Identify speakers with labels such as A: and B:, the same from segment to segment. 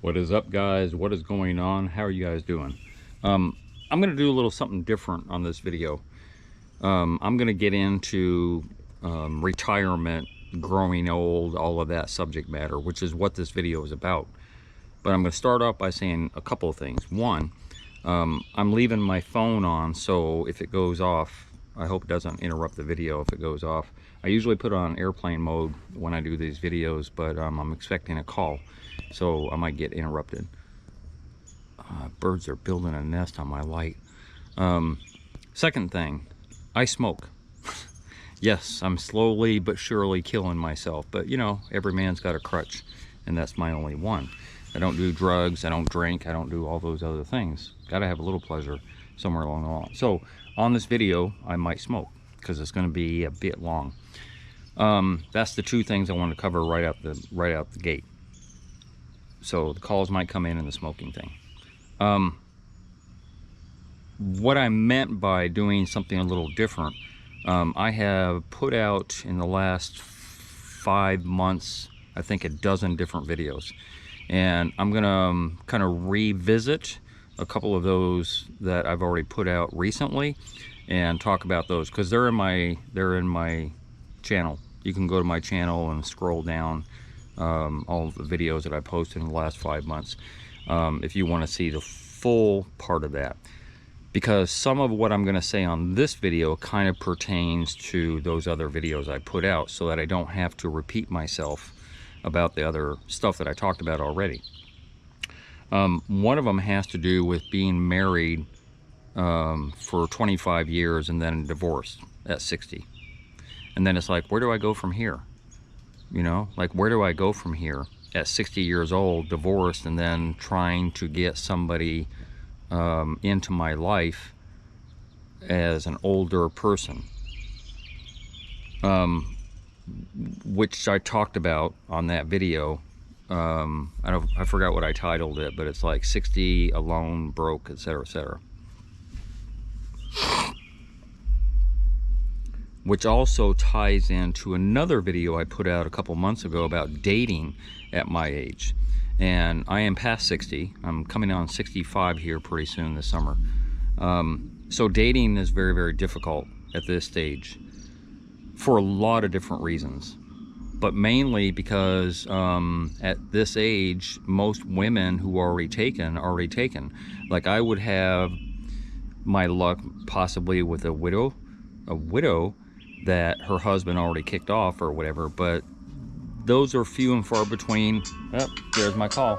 A: What is up, guys? What is going on? How are you guys doing? I'm going to do a little something different on this video. I'm going to get into retirement, growing old, all of that subject matter, which is what this video is about. But I'm going to start off by saying a couple of things. One, I'm leaving my phone on, so if it goes off, I hope it doesn't interrupt the video if it goes off. I usually put it on airplane mode when I do these videos, but I'm expecting a call, so I might get interrupted. Birds are building a nest on my light. Second thing, I smoke. Yes, I'm slowly but surely killing myself, but you know, every man's got a crutch, and that's my only one. I don't do drugs, I don't drink, I don't do all those other things. Gotta have a little pleasure somewhere along the line. So on this video, I might smoke because it's going to be a bit long. That's the two things I want to cover right out the gate. So the calls might come in and the smoking thing. What I meant by doing something a little different, I have put out in the last 5 months, I think, a dozen different videos. And I'm gonna kind of revisit a couple of those that I've already put out recently and talk about those because they're in my channel. You can go to my channel and scroll down all the videos that I posted in the last 5 months if you want to see the full part of that, because some of what I'm going to say on this video kind of pertains to those other videos I put out, so that I don't have to repeat myself about the other stuff that I talked about already. One of them has to do with being married for 25 years and then divorced at 60. And then it's like, where do I go from here? You know, like, where do I go from here at 60 years old, divorced, and then trying to get somebody into my life as an older person? Which I talked about on that video. I forgot what I titled it, but it's like 60, alone, broke, etc., etc. Which also ties into another video I put out a couple months ago about dating at my age. And I am past 60. I'm coming on 65 here pretty soon this summer. So dating is very, very difficult at this stage for a lot of different reasons. But mainly because at this age, most women who are already taken. Like, I would have my luck possibly with a widow that her husband already kicked off or whatever, but those are few and far between. Oh, there's my call.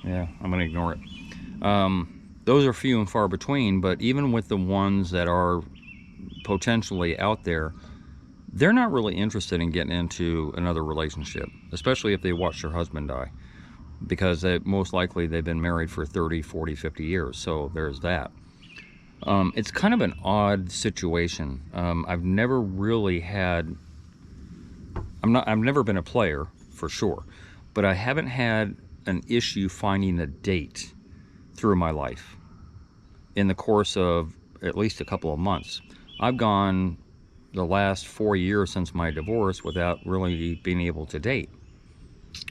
A: Yeah, I'm gonna ignore it. Those are few and far between, but even with the ones that are potentially out there, they're not really interested in getting into another relationship, especially if they watch their husband die, because most likely they've been married for 30, 40, 50 years. So there's that. It's kind of an odd situation. I've never really had, I've never been a player for sure, but I haven't had an issue finding a date through my life in the course of at least a couple of months. I've gone the last 4 years since my divorce without really being able to date.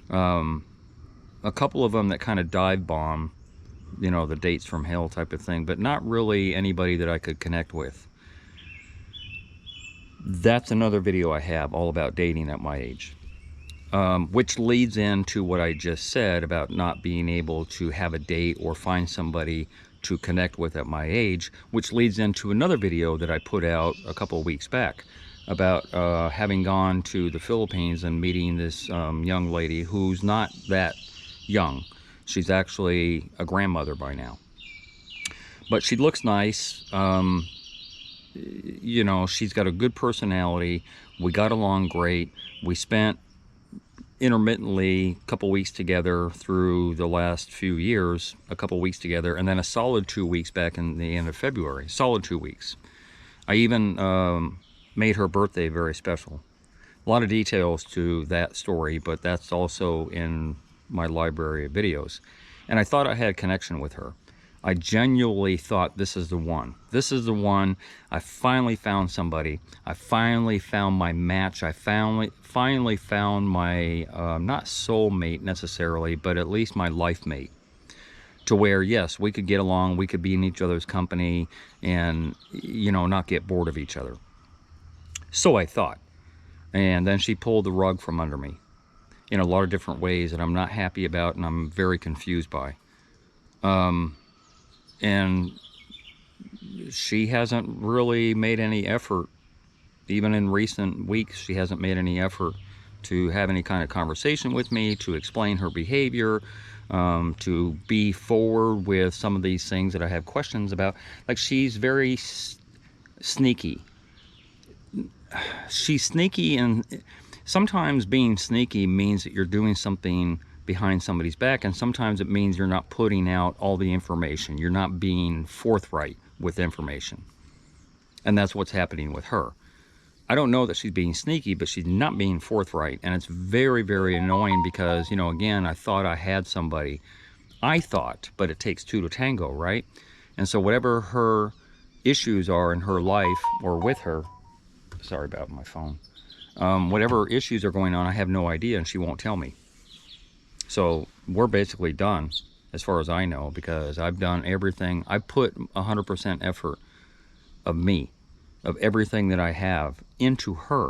A: A couple of them that kind of dive bomb, you know, the dates from hell type of thing, but not really anybody that I could connect with. That's another video I have all about dating at my age, which leads into what I just said about not being able to have a date or find somebody to connect with at my age, which leads into another video that I put out a couple of weeks back about having gone to the Philippines and meeting this young lady who's not that young. She's actually a grandmother by now, but she looks nice. You know, she's got a good personality. We got along great. We spent intermittently a couple weeks together through the last few years, a couple weeks together, and then a solid 2 weeks back in the end of February. Solid 2 weeks. I even made her birthday very special. A lot of details to that story, but that's also in my library of videos. And I thought I had a connection with her. I genuinely thought, this is the one. This is the one. I finally found somebody. I finally found my match. I finally found my, not soulmate necessarily, but at least my life mate. To where, yes, we could get along, we could be in each other's company, and, you know, not get bored of each other. So I thought. And then she pulled the rug from under me in a lot of different ways that I'm not happy about and I'm very confused by. And she hasn't really made any effort, even in recent weeks, she hasn't made any effort to have any kind of conversation with me, to explain her behavior, to be forward with some of these things that I have questions about. Like, she's very sneaky. She's sneaky, and sometimes being sneaky means that you're doing something behind somebody's back, and sometimes it means you're not putting out all the information. You're not being forthright with information. And that's what's happening with her. I don't know that she's being sneaky, but she's not being forthright. And it's very, very annoying because, you know, again, I thought I had somebody. I thought, but it takes two to tango, right? And so whatever her issues are in her life or with her, sorry about my phone, whatever issues are going on, I have no idea, and she won't tell me. So we're basically done as far as I know, because I've done everything. I put 100% effort of me, of everything that I have, into her.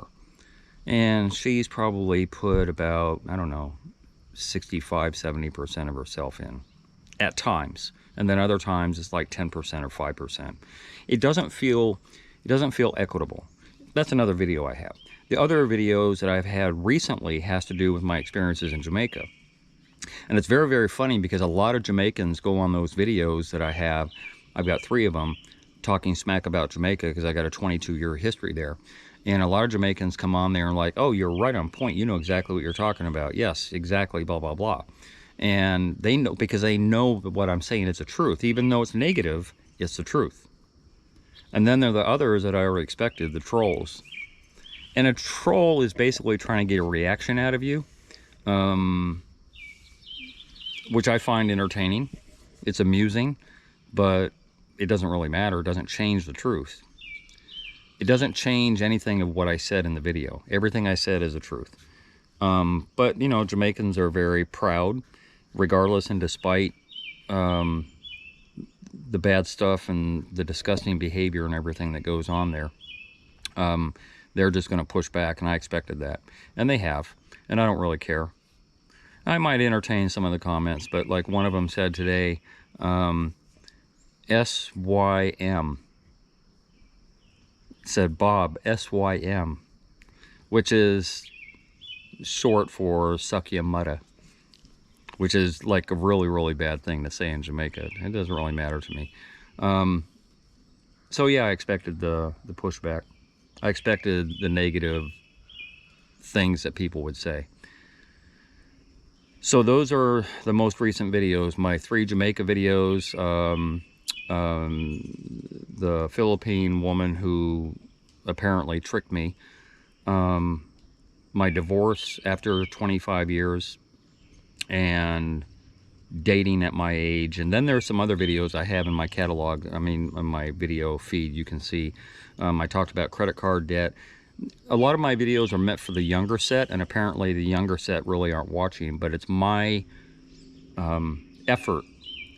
A: And she's probably put about, I don't know, 65, 70% of herself in at times. And then other times it's like 10% or 5%. It doesn't feel equitable. That's another video I have. The other videos that I've had recently has to do with my experiences in Jamaica. And it's very, very funny because a lot of Jamaicans go on those videos that I have. I've got 3 of them talking smack about Jamaica because I got a 22-year history there. And a lot of Jamaicans come on there and like, oh, you're right on point. You know exactly what you're talking about. Yes, exactly, blah, blah, blah. And they know, because they know that what I'm saying is the truth. Even though it's negative, it's the truth. And then there are the others that I already expected, the trolls. And a troll is basically trying to get a reaction out of you. Which I find entertaining. It's amusing, but it doesn't really matter. It doesn't change the truth. It doesn't change anything of what I said in the video. Everything I said is the truth. But, you know, Jamaicans are very proud, regardless and despite the bad stuff and the disgusting behavior and everything that goes on there. They're just going to push back, and I expected that. And they have, and I don't really care. I might entertain some of the comments, but like one of them said today, SYM, said Bob, SYM, which is short for suck ya mudda, which is like a really, really bad thing to say in Jamaica. It doesn't really matter to me. So yeah, I expected the pushback. I expected the negative things that people would say. So those are the most recent videos, my 3 Jamaica videos, the Philippine woman who apparently tricked me, my divorce after 25 years, and dating at my age. And then there's some other videos I have in my catalog, I mean, in my video feed, you can see. I talked about credit card debt. A lot of my videos are meant for the younger set, and apparently the younger set really aren't watching, but it's my effort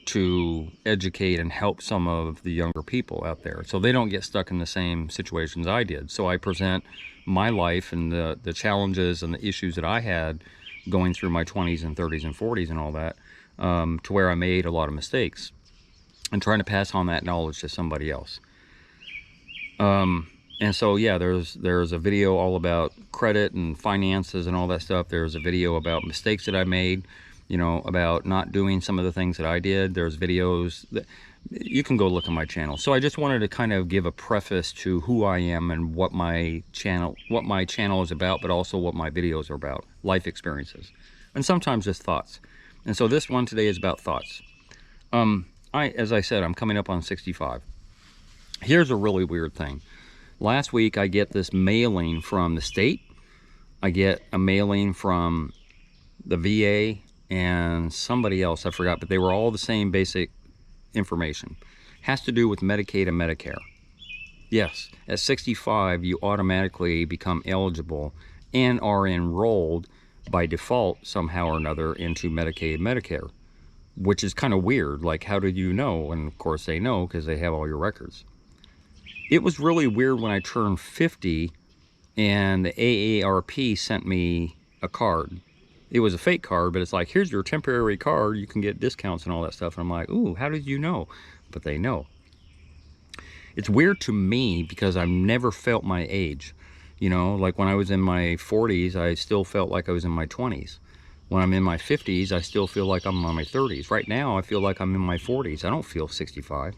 A: to educate and help some of the younger people out there so they don't get stuck in the same situations I did. So I present my life and the challenges and the issues that I had going through my 20s and 30s and 40s and all that, to where I made a lot of mistakes, and trying to pass on that knowledge to somebody else. And so, yeah, there's a video all about credit and finances and all that stuff. There's a video about mistakes that I made, you know, about not doing some of the things that I did. There's videos that you can go look on my channel. So I just wanted to kind of give a preface to who I am and what my channel is about, but also what my videos are about, life experiences, and sometimes just thoughts. And so this one today is about thoughts. As I said, I'm coming up on 65. Here's a really weird thing. Last week, I get this mailing from the state. I get a mailing from the VA and somebody else, I forgot, but they were all the same basic information. Has to do with Medicaid and Medicare. Yes, at 65, you automatically become eligible and are enrolled by default somehow or another into Medicaid and Medicare, which is kind of weird. Like, how did you know? And of course they know because they have all your records. It was really weird when I turned 50 and the AARP sent me a card. It was a fake card, but it's like, here's your temporary card. You can get discounts and all that stuff. And I'm like, ooh, how did you know? But they know. It's weird to me because I've never felt my age. You know, like when I was in my 40s, I still felt like I was in my 20s. When I'm in my 50s, I still feel like I'm in my 30s. Right now, I feel like I'm in my 40s. I don't feel 65.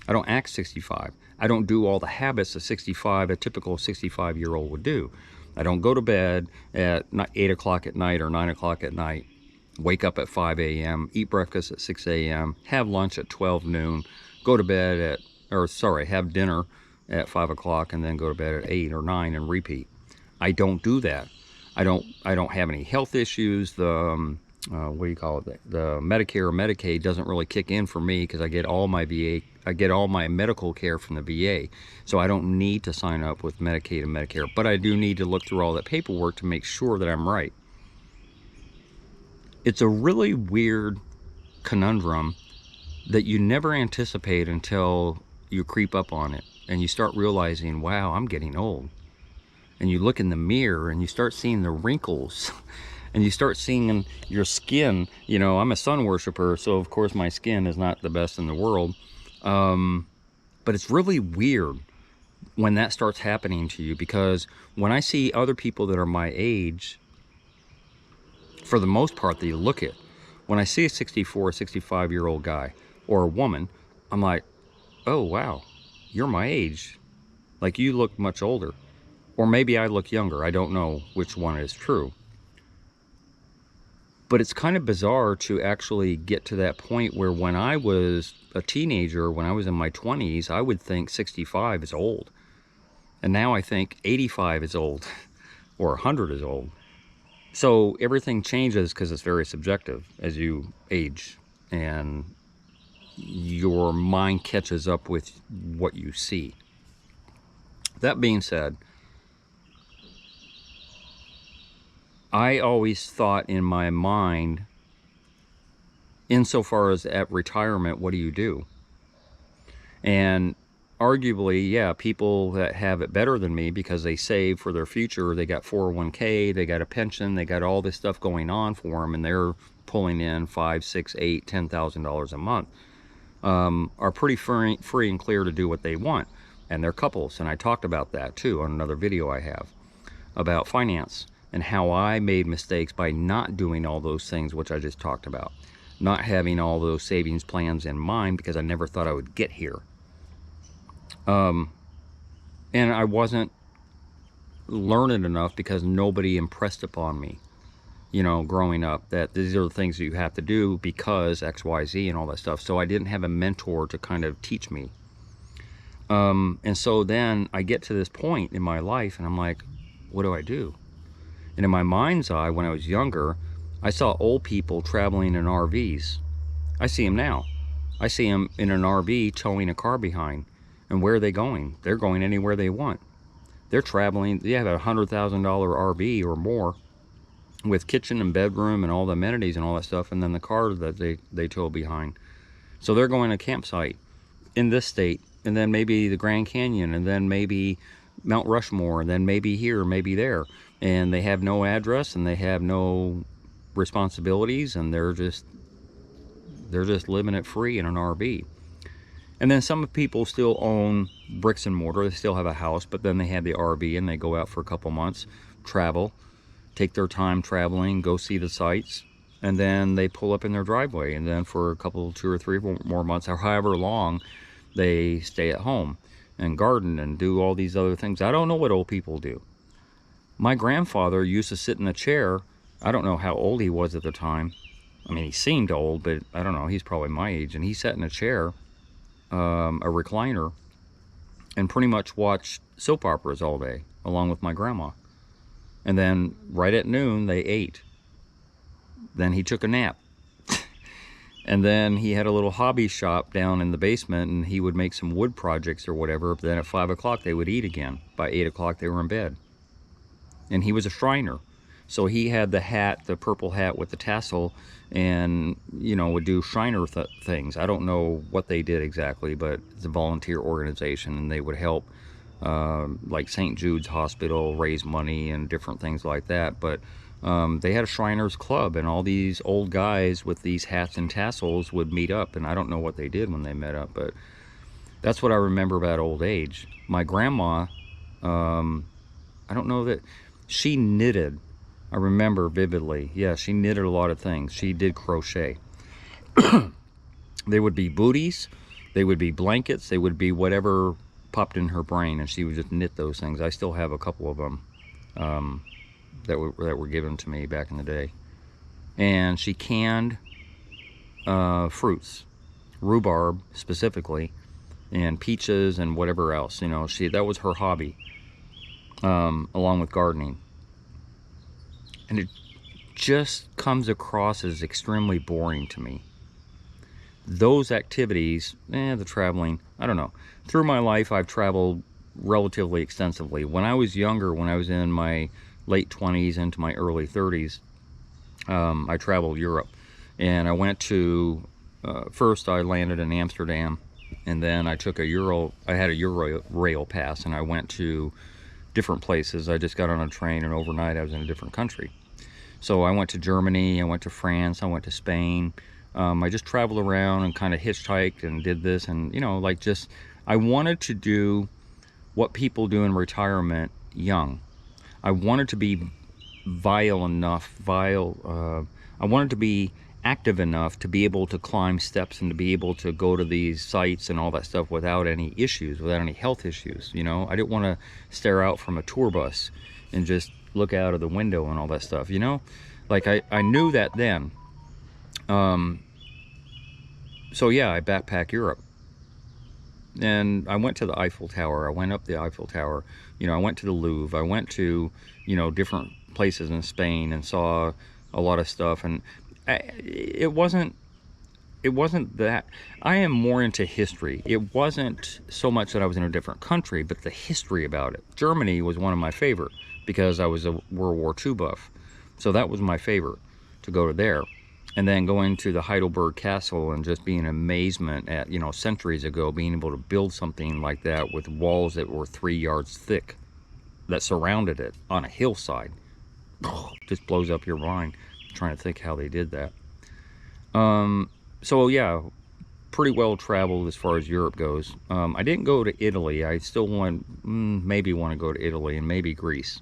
A: I don't act 65. I don't do all the habits of 65, a typical 65-year-old would do. I don't go to bed at 8 o'clock at night or 9 o'clock at night, wake up at 5 a.m., eat breakfast at 6 a.m., have lunch at 12 noon, go to bed at, have dinner at 5 o'clock and then go to bed at 8 or 9 and repeat. I don't do that. I don't have any health issues. The what do you call it? The Medicare or Medicaid doesn't really kick in for me because I get all my medical care from the VA. So I don't need to sign up with Medicaid and Medicare, but I do need to look through all that paperwork to make sure that I'm right. It's a really weird conundrum that you never anticipate until you creep up on it and you start realizing, wow, I'm getting old. And you look in the mirror and you start seeing the wrinkles and you start seeing your skin. You know, I'm a sun worshiper, so of course my skin is not the best in the world. But it's really weird when that starts happening to you, because when I see other people that are my age, for the most part, they look it. When I see a 64, 65-year-old guy or a woman, I'm like, oh, wow, you're my age. Like, you look much older. Or maybe I look younger. I don't know which one is true. But it's kind of bizarre to actually get to that point where when I was a teenager, when I was in my 20s, I would think 65 is old. And now I think 85 is old or 100 is old. So everything changes because it's very subjective as you age and your mind catches up with what you see. That being said, I always thought in my mind, insofar as at retirement, what do you do? And arguably, yeah, people that have it better than me because they save for their future, they got 401k, they got a pension, they got all this stuff going on for them, and they're pulling in $5, $6, $8, $10,000 a month, are pretty free and clear to do what they want. And they're couples, and I talked about that too on another video I have about finance and how I made mistakes by not doing all those things which I just talked about, not having all those savings plans in mind because I never thought I would get here. And I wasn't learned enough because nobody impressed upon me, you know, growing up, that these are the things that you have to do because X, Y, Z and all that stuff. So I didn't have a mentor to kind of teach me. And so then I get to this point in my life and I'm like, what do I do? And in my mind's eye, when I was younger, I saw old people traveling in RVs. I see them now. I see them in an RV towing a car behind. And where are they going? They're going anywhere they want. They're traveling. They have a $100,000 RV or more with kitchen and bedroom and all the amenities and all that stuff, and then the car that they tow behind. So they're going to a campsite in this state, and then maybe the Grand Canyon, and then maybe Mount Rushmore, and then maybe here, maybe there. And they have no address and they have no responsibilities, and they're just living it free in an RV. And then some people still own bricks and mortar. They still have a house, but then they have the RV and they go out for a couple months, travel, take their time traveling, go see the sights, and then they pull up in their driveway. And then for a couple, 2 or 3 more months, or however long, they stay at home and garden and do all these other things. I don't know what old people do. My grandfather used to sit in a chair. I don't know how old he was at the time. I mean, he seemed old, but I don't know. He's probably my age. And he sat in a chair, a recliner, and pretty much watched soap operas all day, along with my grandma. And then right at noon, they ate. Then he took a nap. And then he had a little hobby shop down in the basement, and he would make some wood projects or whatever. But then at 5 o'clock they would eat again. By 8 o'clock they were in bed. And he was a Shriner. So he had the hat, the purple hat with the tassel, and, you know, would do Shriner things. I don't know what they did exactly, but it's a volunteer organization, and they would help like St. Jude's Hospital raise money and different things like that. But they had a Shriners Club, and all these old guys with these hats and tassels would meet up, and I don't know what they did when they met up, but that's what I remember about old age. My grandma, I don't know that she knitted. I remember vividly. Yeah, she knitted a lot of things. She did crochet. They would be booties, they would be blankets, they would be whatever popped in her brain, and she would just knit those things. I still have a couple of them that were given to me back in the day. And she canned fruits, rhubarb specifically, and peaches and whatever else. You know, that was her hobby, along with gardening. And it just comes across as extremely boring to me. Those activities, the traveling, I don't know. Through my life, I've traveled relatively extensively. When I was younger, when I was in my late 20s into my early 30s, I traveled Europe. And I went to, first I landed in Amsterdam, and then I took I had a Euro pass, and I went to different places. I just got on a train, and overnight I was in a different country. So I went to Germany, I went to France, I went to Spain. I just traveled around and kind of hitchhiked and did this, and, you know, like, just, I wanted to do what people do in retirement young. I wanted to be I wanted to be active enough to be able to climb steps and to be able to go to these sites and all that stuff without any issues, without any health issues. You know, I didn't want to stare out from a tour bus and just look out of the window and all that stuff, you know. Like, I knew that then. So yeah, I backpacked Europe, and I went to the Eiffel Tower. I went up the Eiffel Tower. You know, I went to the Louvre. I went to, you know, different places in Spain and saw a lot of stuff. And it wasn't that. I am more into history. It wasn't so much that I was in a different country, but the history about it. Germany was one of my favorite because I was a World War II buff. So that was my favorite, to go to there. And then going to the Heidelberg Castle and just being in amazement at, you know, centuries ago, being able to build something like that with walls that were 3 yards thick that surrounded it on a hillside. Just blows up your mind trying to think how they did that. So yeah, pretty well traveled as far as Europe goes. I didn't go to Italy. I still maybe want to go to Italy and maybe Greece.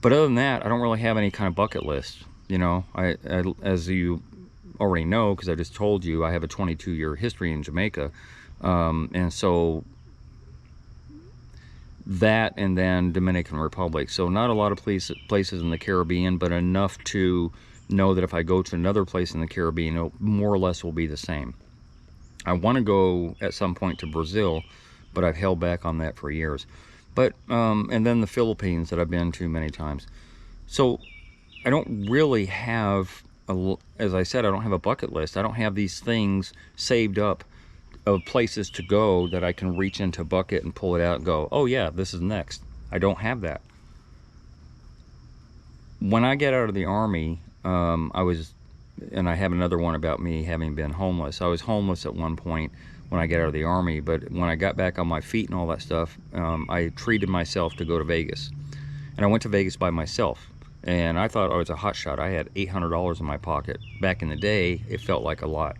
A: But other than that, I don't really have any kind of bucket list. You know, I as you already know, because I just told you, I have a 22-year history in Jamaica. And so that, and then Dominican Republic. So not a lot of places in the Caribbean, but enough to know that if I go to another place in the Caribbean, it more or less will be the same. I want to go at some point to Brazil, but I've held back on that for years. But and then the Philippines that I've been to many times. So I don't really have, as I said, I don't have a bucket list. I don't have these things saved up of places to go that I can reach into a bucket and pull it out and go, oh yeah, this is next. I don't have that. When I get out of the Army, and I have another one about me having been homeless. I was homeless at one point when I got out of the Army, but when I got back on my feet and all that stuff, I treated myself to go to Vegas. And I went to Vegas by myself. And I thought I was a hotshot. I had $800 in my pocket. Back in the day, it felt like a lot.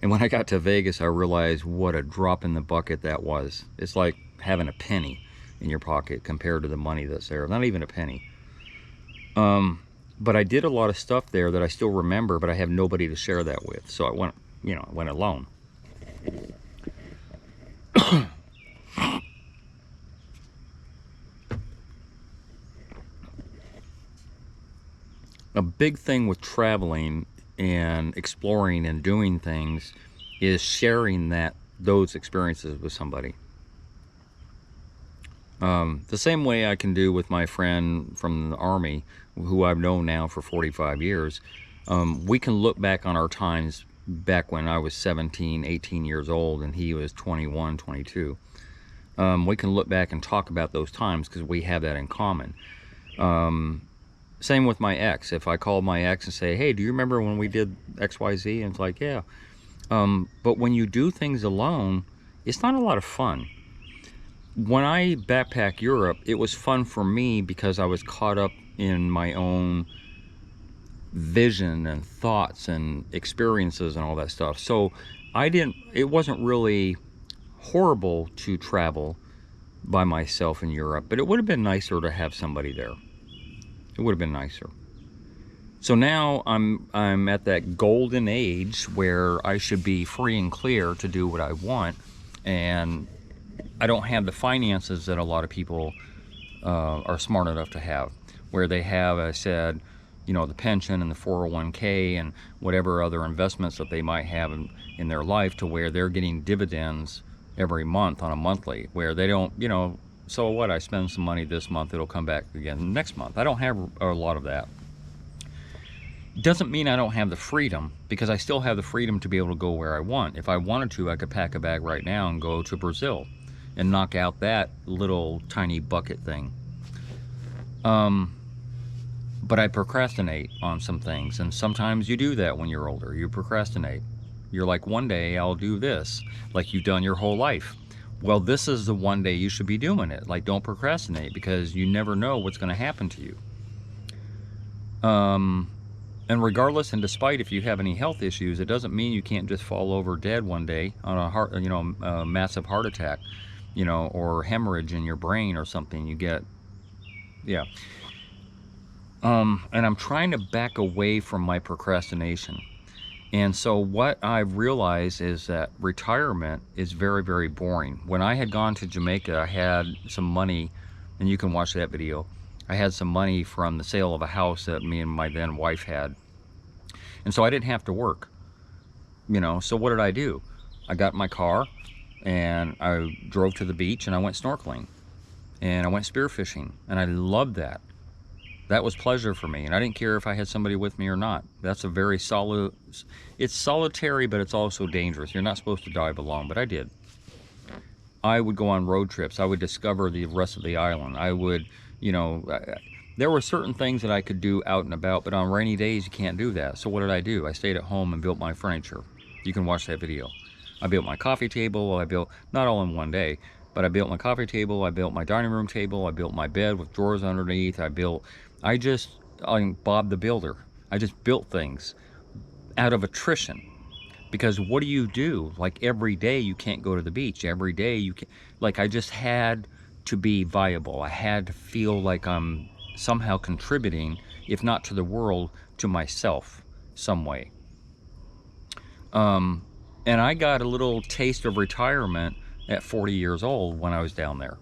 A: And when I got to Vegas, I realized what a drop in the bucket that was. It's like having a penny in your pocket compared to the money that's there. Not even a penny. But I did a lot of stuff there that I still remember, but I have nobody to share that with. So I went, you know, I went alone. A big thing with traveling and exploring and doing things is sharing those experiences with somebody. The same way I can do with my friend from the Army, who I've known now for 45 years. We can look back on our times back when I was 17, 18 years old and he was 21, 22. We can look back and talk about those times because we have that in common. Same with my ex. If I called my ex and say, hey, do you remember when we did XYZ? And it's like, yeah. But when you do things alone, it's not a lot of fun. When I backpacked Europe, it was fun for me because I was caught up in my own vision and thoughts and experiences and all that stuff. So it wasn't really horrible to travel by myself in Europe, but it would have been nicer to have somebody there. It would have been nicer. So now I'm at that golden age where I should be free and clear to do what I want, and I don't have the finances that a lot of people are smart enough to have, where they have, I said, you know, the pension and the 401k and whatever other investments that they might have in their life, to where they're getting dividends every month on a monthly, where they don't, you know, so what, I spend some money this month, it'll come back again next month. I don't have a lot of that. Doesn't mean I don't have the freedom, because I still have the freedom to be able to go where I want. If I wanted to, I could pack a bag right now and go to Brazil and knock out that little tiny bucket thing. But I procrastinate on some things, and sometimes you do that when you're older. You procrastinate. You're like, one day I'll do this, like you've done your whole life. Well, this is the one day you should be doing it. Like, don't procrastinate, because you never know what's going to happen to you. And regardless and despite if you have any health issues, it doesn't mean you can't just fall over dead one day on a massive heart attack, you know, or hemorrhage in your brain or something. You get, yeah. And I'm trying to back away from my procrastination. And so what I've realized is that retirement is very, very boring. When I had gone to Jamaica, I had some money, and you can watch that video. I had some money from the sale of a house that me and my then wife had. And so I didn't have to work, you know. So what did I do? I got in my car and I drove to the beach and I went snorkeling and I went spearfishing, and I loved that. That was pleasure for me, and I didn't care if I had somebody with me or not. That's a very it's solitary, but it's also dangerous. You're not supposed to dive alone, but I did. I would go on road trips. I would discover the rest of the island. I would, you know, there were certain things that I could do out and about, but on rainy days you can't do that. So what did I do? I stayed at home and built my furniture. You can watch that video. I built my coffee table. I built, not all in one day, but I built my coffee table. I built my dining room table. I built my bed with drawers underneath. I'm Bob the Builder. I just built things out of attrition. Because what do? Like, every day you can't go to the beach. Every day you can't. Like, I just had to be viable. I had to feel like I'm somehow contributing, if not to the world, to myself some way. And I got a little taste of retirement at 40 years old when I was down there.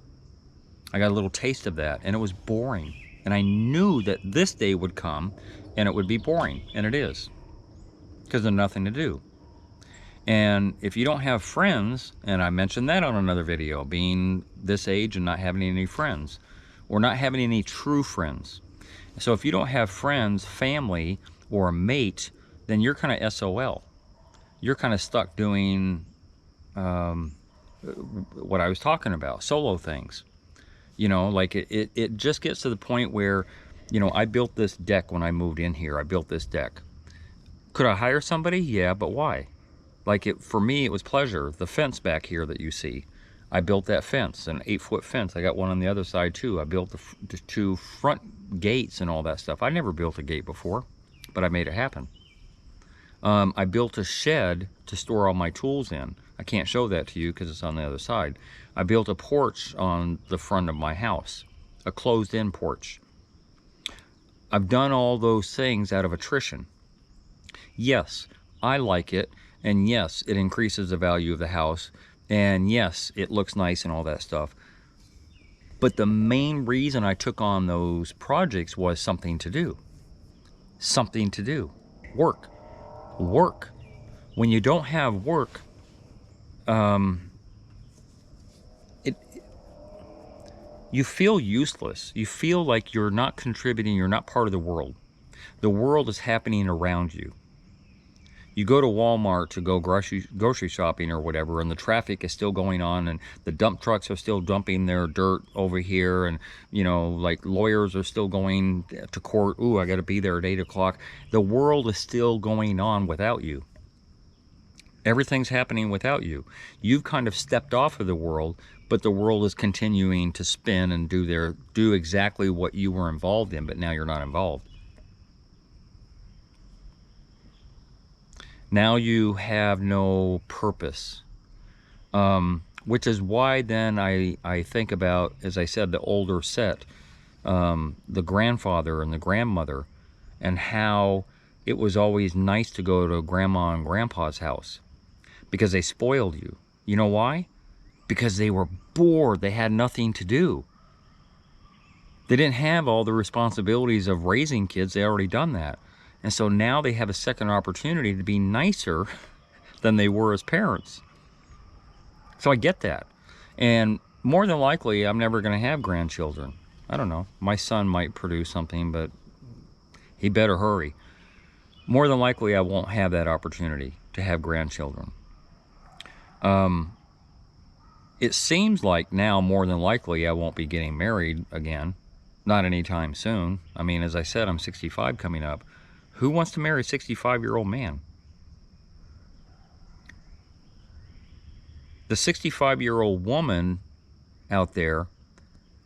A: I got a little taste of that, and it was boring. And I knew that this day would come and it would be boring, and it is, because there's nothing to do. And if you don't have friends, and I mentioned that on another video, being this age and not having any friends, or not having any true friends. So if you don't have friends, family, or a mate, then you're kind of SOL. You're kind of stuck doing what I was talking about, solo things. You know, like it just gets to the point where, you know, I built this deck when I moved in here. I built this deck. Could I hire somebody? Yeah, but why? Like, for me, it was pleasure. The fence back here that you see, I built that fence, an 8-foot fence. I got one on the other side too. I built the 2 front gates and all that stuff. I never built a gate before, but I made it happen. I built a shed to store all my tools in. I can't show that to you because it's on the other side. I built a porch on the front of my house, a closed-in porch. I've done all those things out of attrition. Yes, I like it, and yes, it increases the value of the house, and yes, it looks nice and all that stuff. But the main reason I took on those projects was something to do. Something to do. Work. Work. When you don't have work, you feel useless. You feel like you're not contributing, you're not part of the world. The world is happening around you. You go to Walmart to go grocery shopping or whatever, and the traffic is still going on, and the dump trucks are still dumping their dirt over here, and like lawyers are still going to court. Ooh, I got to be there at 8 o'clock. The world is still going on without you. Everything's happening without you. You've kind of stepped off of the world, but the world is continuing to spin and do exactly what you were involved in, but now you're not involved. Now you have no purpose, which is why then I think about, as I said, the older set, the grandfather and the grandmother, and how it was always nice to go to grandma and grandpa's house because they spoiled you. You know why? Because they were bored. They had nothing to do. They didn't have all the responsibilities of raising kids. They already done that. And so now they have a second opportunity to be nicer than they were as parents. So I get that. And more than likely, I'm never going to have grandchildren. I don't know. My son might produce something, but he better hurry. More than likely, I won't have that opportunity to have grandchildren. It seems like now, more than likely, I won't be getting married again. Not anytime soon. I mean, as I said, I'm 65 coming up. Who wants to marry a 65-year-old man? The 65-year-old woman out there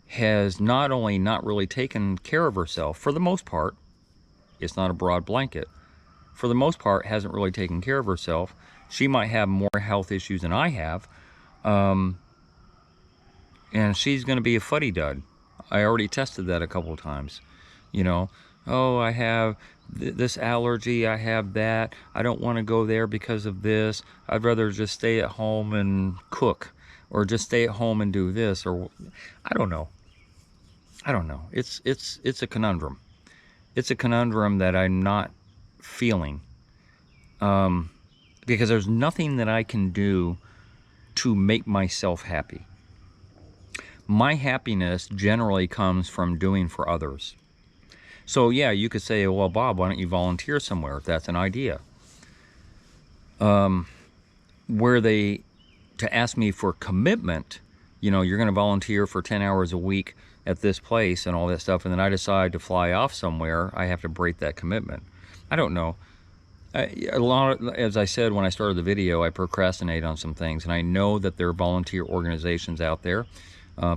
A: has not only not really taken care of herself, for the most part, it's not a broad blanket, for the most part hasn't really taken care of herself. She might have more health issues than I have, and she's going to be a fuddy-dud. I already tested that a couple of times. Oh, I have this allergy, I have that, I don't want to go there because of this, I'd rather just stay at home and cook, or just stay at home and do this, or I don't know. It's a conundrum. It's a conundrum that I'm not feeling, because there's nothing that I can do to make myself happy. My happiness generally comes from doing for others. So yeah, you could say, well, Bob, why don't you volunteer somewhere if that's an idea? To ask me for commitment, you're going to volunteer for 10 hours a week at this place and all that stuff, and then I decide to fly off somewhere, I have to break that commitment. I don't know. As I said when I started the video, I procrastinate on some things, and I know that there are volunteer organizations out there.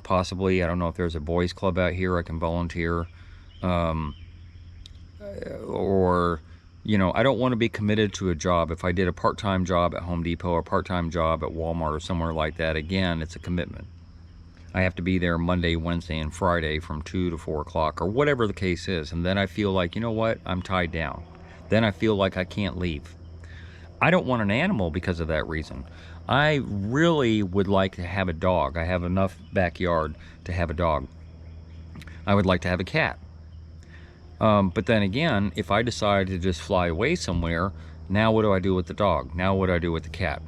A: Possibly, I don't know if there's a boys club out here I can volunteer. Or I don't want to be committed to a job. If I did a part-time job at Home Depot or a part-time job at Walmart or somewhere like that, again, it's a commitment. I have to be there Monday, Wednesday, and Friday from 2 to 4 o'clock or whatever the case is. And then I feel like, you know what, I'm tied down. Then I feel like I can't leave. I don't want an animal because of that reason. I really would like to have a dog. I have enough backyard to have a dog. I would like to have a cat. But then again, if I decide to just fly away somewhere, now what do I do with the dog? Now what do I do with the cat?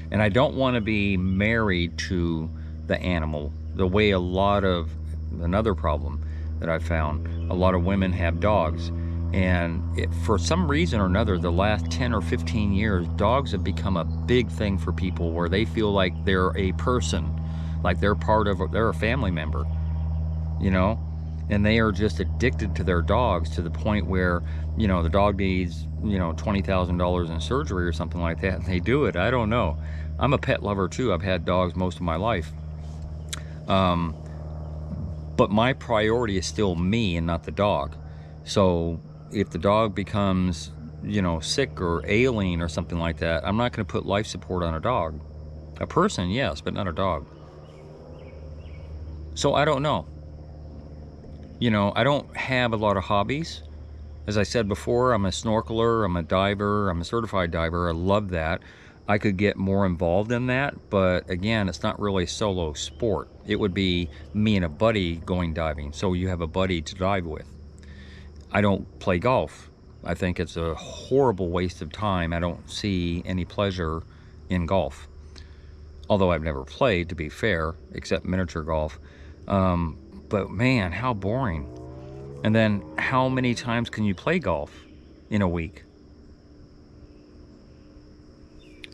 A: And I don't want to be married to the animal the way another problem that I've found, a lot of women have dogs. And for some reason or another, the last 10 or 15 years, dogs have become a big thing for people where they feel like they're a person, like they're a family member, and they are just addicted to their dogs to the point where, the dog needs, $20,000 in surgery or something like that, and they do it. I don't know. I'm a pet lover too. I've had dogs most of my life. But my priority is still me and not the dog. So if the dog becomes, sick or ailing or something like that, I'm not going to put life support on a dog. A person, yes, but not a dog. So I don't know. I don't have a lot of hobbies. As I said before, I'm a snorkeler, I'm a diver, I'm a certified diver. I love that. I could get more involved in that, but again, it's not really a solo sport. It would be me and a buddy going diving, so you have a buddy to dive with. I don't play golf. I think it's a horrible waste of time. I don't see any pleasure in golf. Although I've never played, to be fair, except miniature golf. But man, how boring. And then how many times can you play golf in a week?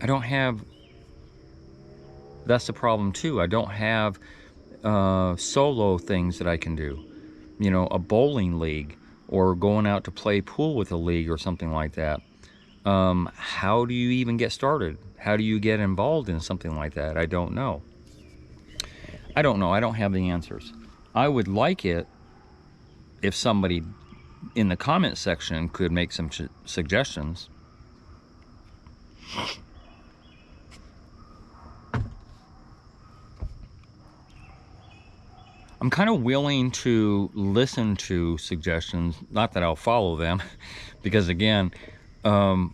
A: I don't have, that's the problem too. I don't have solo things that I can do. You know, a bowling league or going out to play pool with a league or something like that. How do you even get started? How do you get involved in something like that? I don't know. I don't know. I don't have the answers. I would like it if somebody in the comment section could make some suggestions. I'm kind of willing to listen to suggestions, not that I'll follow them, because again, I'm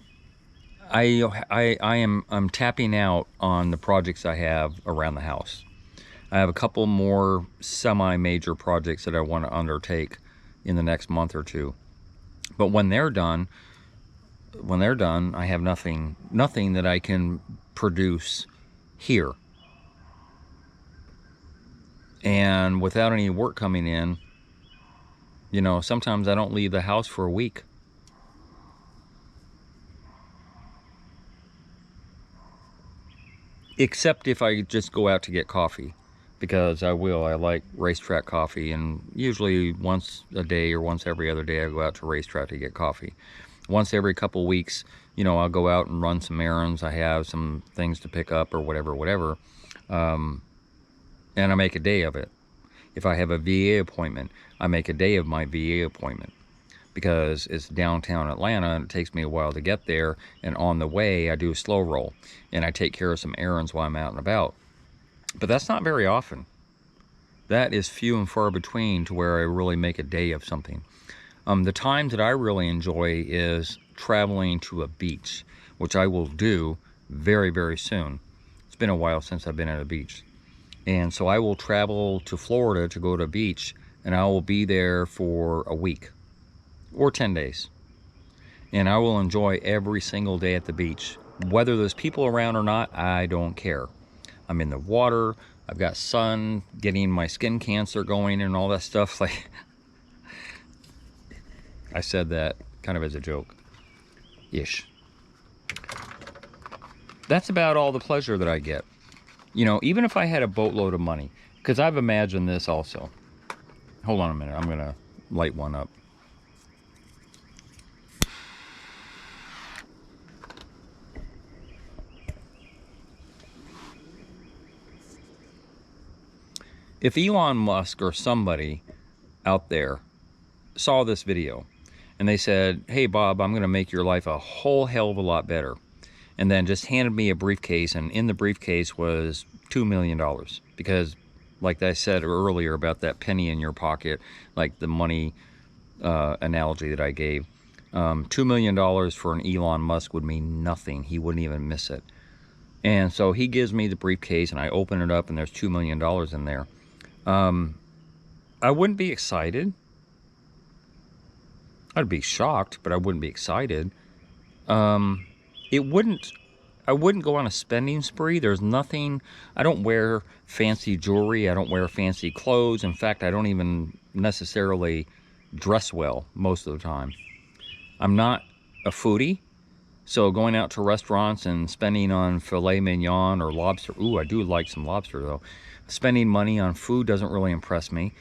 A: tapping out on the projects I have around the house. I have a couple more semi-major projects that I want to undertake in the next month or two. But when they're done, I have nothing that I can produce here. And without any work coming in, you know, sometimes I don't leave the house for a week. Except if I just go out to get coffee, because I like racetrack coffee, and usually once a day or once every other day I go out to racetrack to get coffee. Once every couple weeks, you know, I'll go out and run some errands. I have some things to pick up or whatever. And I make a day of it. If I have a VA appointment, I make a day of my VA appointment, because it's downtown Atlanta and it takes me a while to get there, and on the way I do a slow roll and I take care of some errands while I'm out and about. But that's not very often. That is few and far between to where I really make a day of something. The times that I really enjoy is traveling to a beach, which I will do very, very soon. It's been a while since I've been at a beach. And so I will travel to Florida to go to a beach, and I will be there for a week or 10 days. And I will enjoy every single day at the beach. Whether there's people around or not, I don't care. I'm in the water, I've got sun, getting my skin cancer going and all that stuff. Like, I said that kind of as a joke-ish. That's about all the pleasure that I get. You know, even if I had a boatload of money, because I've imagined this also. Hold on a minute, I'm gonna light one up. If Elon Musk or somebody out there saw this video and they said, hey Bob, I'm gonna make your life a whole hell of a lot better, and then just handed me a briefcase, and in the briefcase was $2 million, because like I said earlier about that penny in your pocket, like the money analogy that I gave, $2 million for an Elon Musk would mean nothing. He wouldn't even miss it. And so he gives me the briefcase and I open it up and there's $2 million in there. I wouldn't be excited. I'd be shocked, but I wouldn't be excited. I wouldn't go on a spending spree. There's nothing, I don't wear fancy jewelry. I don't wear fancy clothes. In fact, I don't even necessarily dress well most of the time. I'm not a foodie. So going out to restaurants and spending on filet mignon or lobster. Ooh, I do like some lobster though. Spending money on food doesn't really impress me.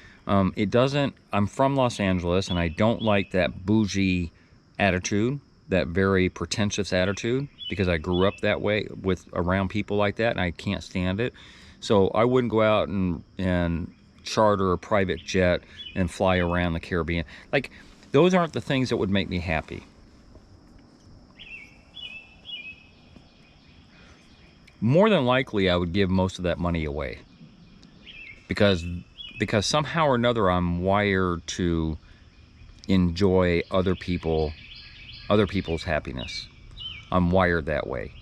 A: It doesn't, I'm from Los Angeles and I don't like that bougie attitude, that very pretentious attitude, because I grew up that way around people like that and I can't stand it. So I wouldn't go out and charter a private jet and fly around the Caribbean. Like, those aren't the things that would make me happy. More than likely, I would give most of that money away, because somehow or another I'm wired to enjoy other people's happiness. I'm wired that way.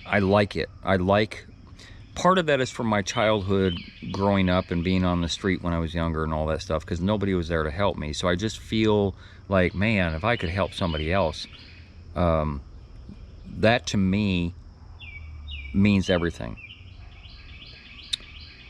A: I like it. Part of that is from my childhood, growing up and being on the street when I was younger and all that stuff, because nobody was there to help me. So I just feel like, man, if I could help somebody else, that to me means everything.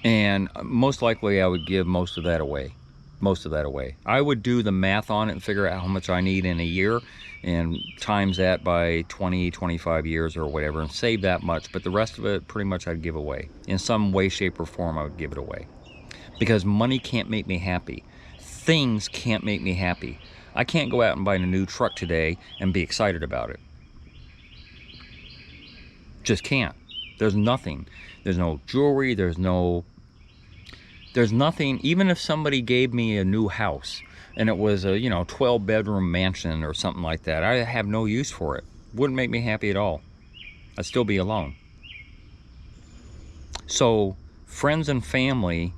A: And most likely I would give most of that away. most of that away. I would do the math on it and figure out how much I need in a year and times that by 20, 25 years or whatever and save that much. But the rest of it, pretty much I'd give away. In some way, shape, or form, I would give it away. Because money can't make me happy. Things can't make me happy. I can't go out and buy a new truck today and be excited about it. Just can't. There's nothing. There's no jewelry. There's nothing. Even if somebody gave me a new house and it was a 12-bedroom mansion or something like that, I have no use for it. Wouldn't make me happy at all. I'd still be alone. So friends and family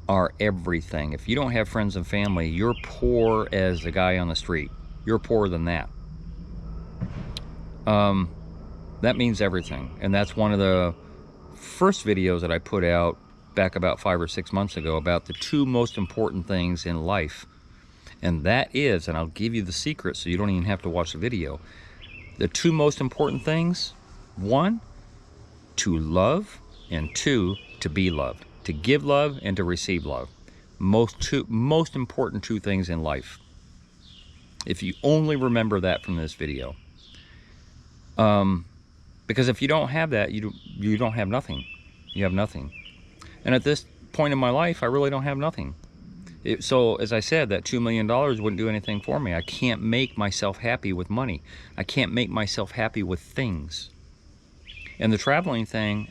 A: are everything. If you don't have friends and family, you're poor as the guy on the street. You're poorer than that. That means everything. And that's one of the first videos that I put out back about 5 or 6 months ago about the 2 most important things in life. And that is, and I'll give you the secret so you don't even have to watch the video. The 2 most important things: 1, to love, and 2, to be loved. To give love and to receive love. Most important 2 things in life. If you only remember that from this video. Because if you don't have that, you don't have nothing. You have nothing. And at this point in my life, I really don't have nothing. So as I said, that $2 million wouldn't do anything for me. I can't make myself happy with money. I can't make myself happy with things. And the traveling thing,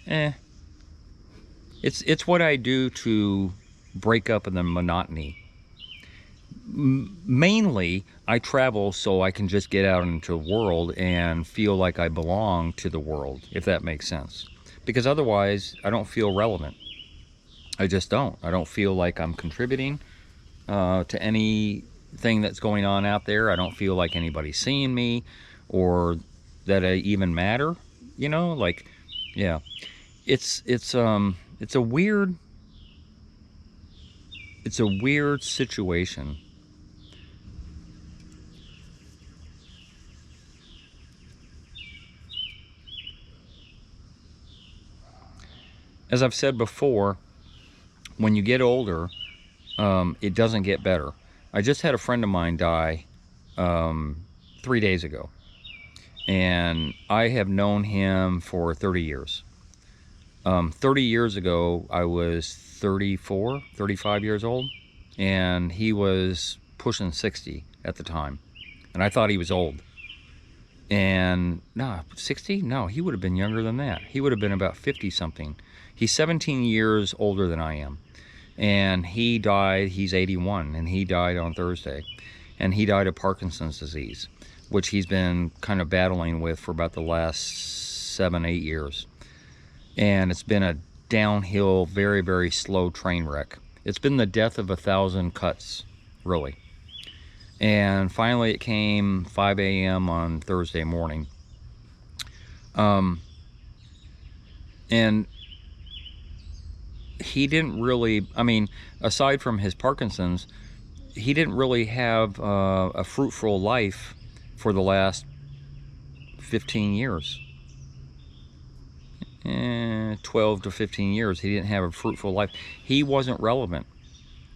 A: it's what I do to break up the monotony. Mainly, I travel so I can just get out into the world and feel like I belong to the world, if that makes sense. Because otherwise, I don't feel relevant. I just don't. I don't feel like I'm contributing to anything that's going on out there. I don't feel like anybody's seeing me or that I even matter. Yeah. It's a weird situation. As I've said before, when you get older, it doesn't get better. I just had a friend of mine die 3 days ago, and I have known him for 30 years. 30 years ago, I was 34, 35 years old, and he was pushing 60 at the time, and I thought he was old. And no, 60? No, he would have been younger than that. He would have been about 50 something. He's 17 years older than I am. And he died, he's 81, and he died on Thursday. And he died of Parkinson's disease, which he's been kind of battling with for about the last 7, 8 years. And it's been a downhill, very, very slow train wreck. It's been the death of 1,000 cuts, really. And finally it came 5 a.m. on Thursday morning. And he didn't really, aside from his Parkinson's, he didn't really have a fruitful life for the last 15 years. 12 to 15 years, he didn't have a fruitful life. He wasn't relevant.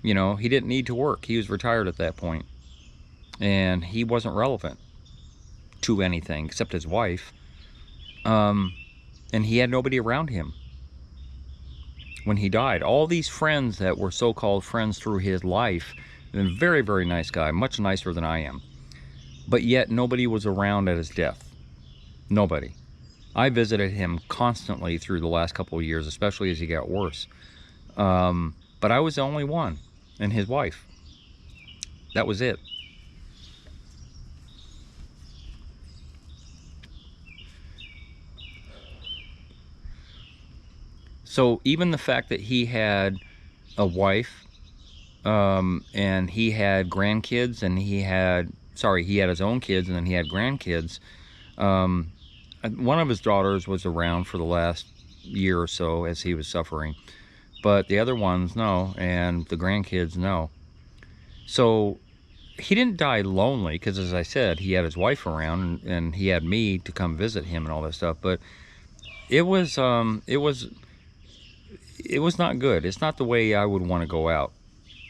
A: He didn't need to work. He was retired at that point. And he wasn't relevant to anything except his wife. And he had nobody around him when he died. All these friends that were so-called friends through his life, and a very, very nice guy, much nicer than I am. But yet nobody was around at his death. Nobody. I visited him constantly through the last couple of years, especially as he got worse. But I was the only one, and his wife. That was it. So even the fact that he had a wife, and he had grandkids, and he had his own kids, and then he had grandkids. One of his daughters was around for the last year or so as he was suffering, but the other ones, no, and the grandkids, no. So he didn't die lonely, because as I said, he had his wife around, and he had me to come visit him and all that stuff. But it was not good. It's not the way I would want to go out.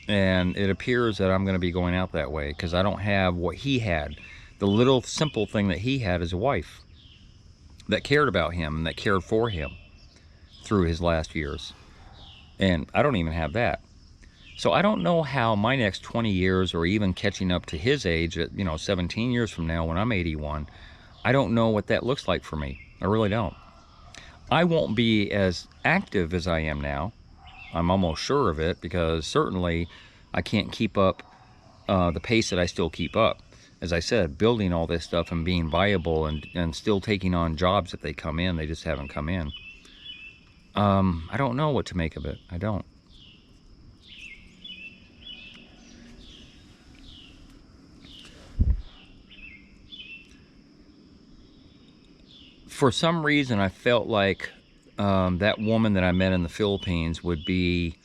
A: And it appears that I'm going to be going out that way because I don't have what he had. The little simple thing that he had is a wife that cared about him and that cared for him through his last years. And I don't even have that. So I don't know how my next 20 years, or even catching up to his age at, 17 years from now when I'm 81, I don't know what that looks like for me. I really don't. I won't be as active as I am now. I'm almost sure of it, because certainly I can't keep up the pace that I still keep up. As I said, building all this stuff and being viable and still taking on jobs if they come in. They just haven't come in. I don't know what to make of it. I don't. For some reason, I felt like that woman that I met in the Philippines would be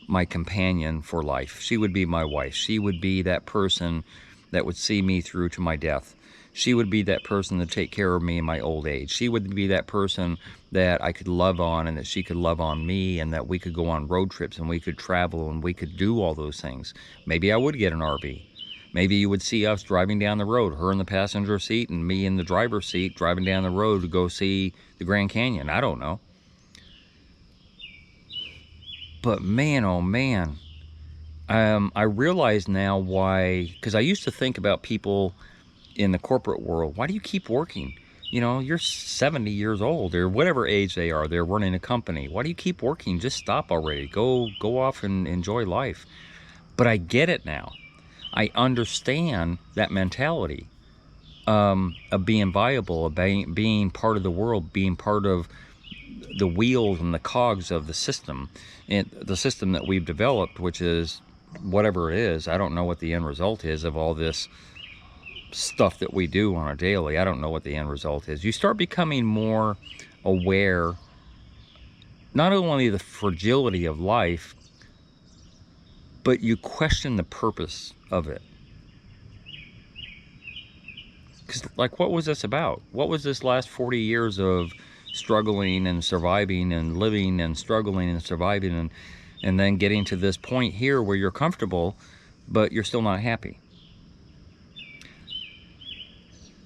A: my companion for life. She would be my wife. She would be that person that would see me through to my death. She would be that person to take care of me in my old age. She would be that person that I could love on, and that she could love on me, and that we could go on road trips and we could travel and we could do all those things. Maybe I would get an RV. Maybe you would see us driving down the road, her in the passenger seat and me in the driver's seat, driving down the road to go see the Grand Canyon. I don't know. But man, oh man, I realize now why, because I used to think about people in the corporate world, why do you keep working? You're 70 years old, or whatever age they are, they're running a company. Why do you keep working? Just stop already. Go off and enjoy life. But I get it now. I understand that mentality of being viable, of being part of the world, being part of the wheels and the cogs of the system, and the system that we've developed, which is whatever it is. I don't know what the end result is of all this stuff that we do on a daily. I don't know what the end result is. You start becoming more aware, not only the fragility of life, but you question the purpose of it. Because, like, what was this about? What was this last 40 years of struggling and surviving and living and struggling and surviving, and then getting to this point here where you're comfortable, but you're still not happy?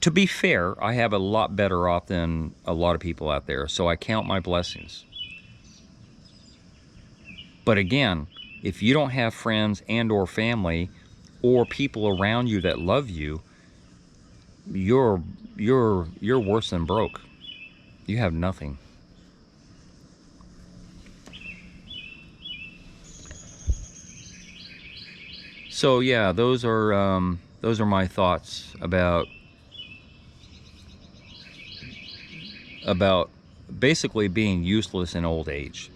A: To be fair, I have a lot better off than a lot of people out there, so I count my blessings. But again, if you don't have friends and or family or people around you that love you, you're worse than broke. You have nothing. So yeah, those are my thoughts about basically being useless in old age.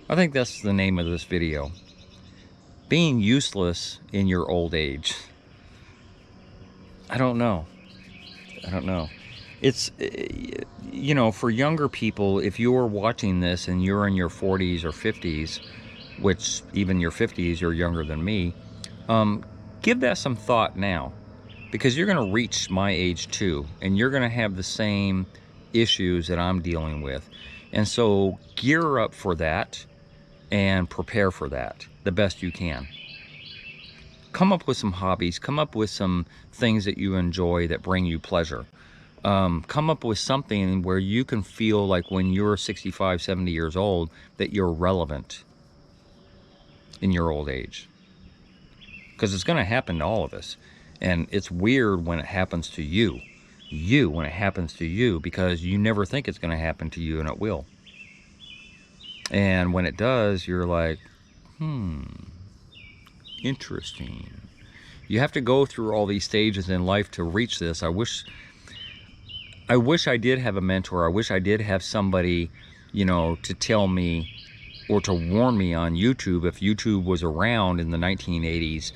A: I think that's the name of this video. Being useless in your old age. I don't know. It's, for younger people, if you're watching this and you're in your 40s or 50s, which even your 50s, you're younger than me, give that some thought now, because you're going to reach my age too, and you're going to have the same issues that I'm dealing with. And so gear up for that and prepare for that the best you can. Come up with some hobbies. Come up with some things that you enjoy that bring you pleasure. Come up with something where you can feel like when you're 65, 70 years old, that you're relevant in your old age. Because it's going to happen to all of us. And it's weird when it happens to you. When it happens to you, because you never think it's going to happen to you, and it will. And when it does, you're like, interesting. You have to go through all these stages in life to reach this. I wish I did have a mentor. I wish I did have somebody, to tell me or to warn me on YouTube, if YouTube was around in the 1980s,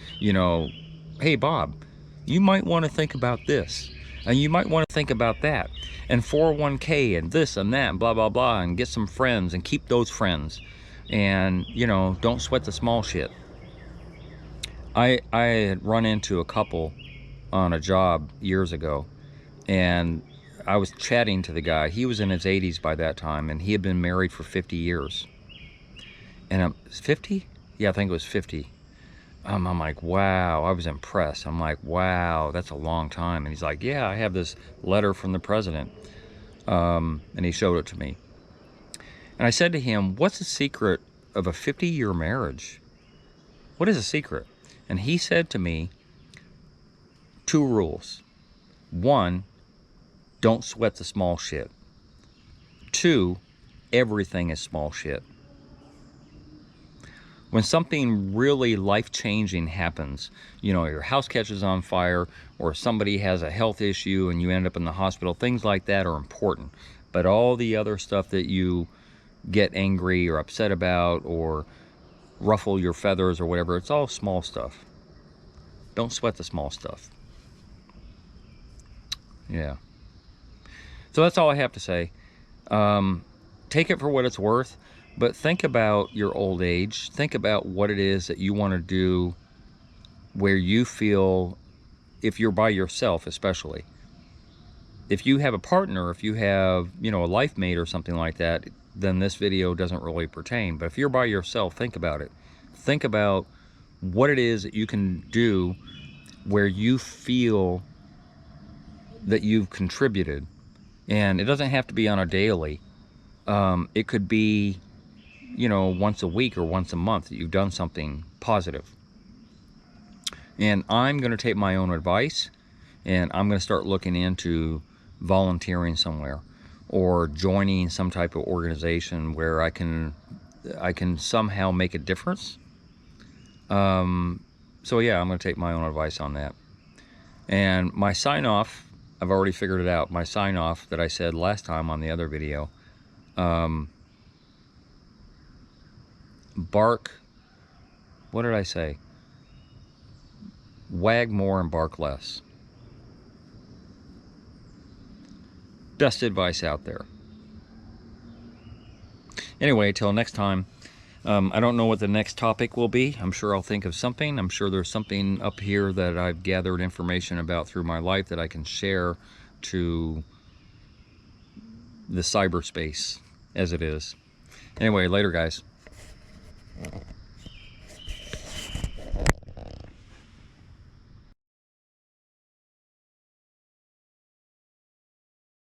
A: hey Bob, you might want to think about this, and you might want to think about that, and 401k and this and that and blah blah blah, and get some friends and keep those friends, and don't sweat the small shit. I had run into a couple on a job years ago, and I was chatting to the guy. He was in his 80s by that time, and he had been married for 50 years. And 50? Yeah, I think it was 50. I'm like, wow, I was impressed. I'm like, wow, that's a long time. And he's like, yeah, I have this letter from the president. And he showed it to me. And I said to him, what's the secret of a 50-year marriage? What is the secret? And he said to me, 2 rules. 1, don't sweat the small shit. 2, everything is small shit. When something really life-changing happens, you know, your house catches on fire, or somebody has a health issue and you end up in the hospital, things like that are important. But all the other stuff that you get angry or upset about or ruffle your feathers or whatever, it's all small stuff. Don't sweat the small stuff. Yeah. So that's all I have to say. Take it for what it's worth, but think about your old age. Think about what it is that you want to do where you feel, if you're by yourself especially. If you have a partner, if you have, you know, a life mate or something like that, then this video doesn't really pertain. But if you're by yourself, think about it. Think about what it is that you can do where you feel that you've contributed. And it doesn't have to be on a daily. It could be, you know, once a week or once a month that you've done something positive. And I'm going to take my own advice, and I'm going to start looking into volunteering somewhere or joining some type of organization where I can somehow make a difference. So yeah, I'm going to take my own advice on that. And my sign off, I've already figured it out. My sign off that I said last time on the other video, bark, what did I say? Wag more and bark less. Best advice out there. Anyway, till next time. I don't know what the next topic will be. I'm sure I'll think of something. I'm sure there's something up here that I've gathered information about through my life that I can share to the cyberspace as it is. Anyway, later guys.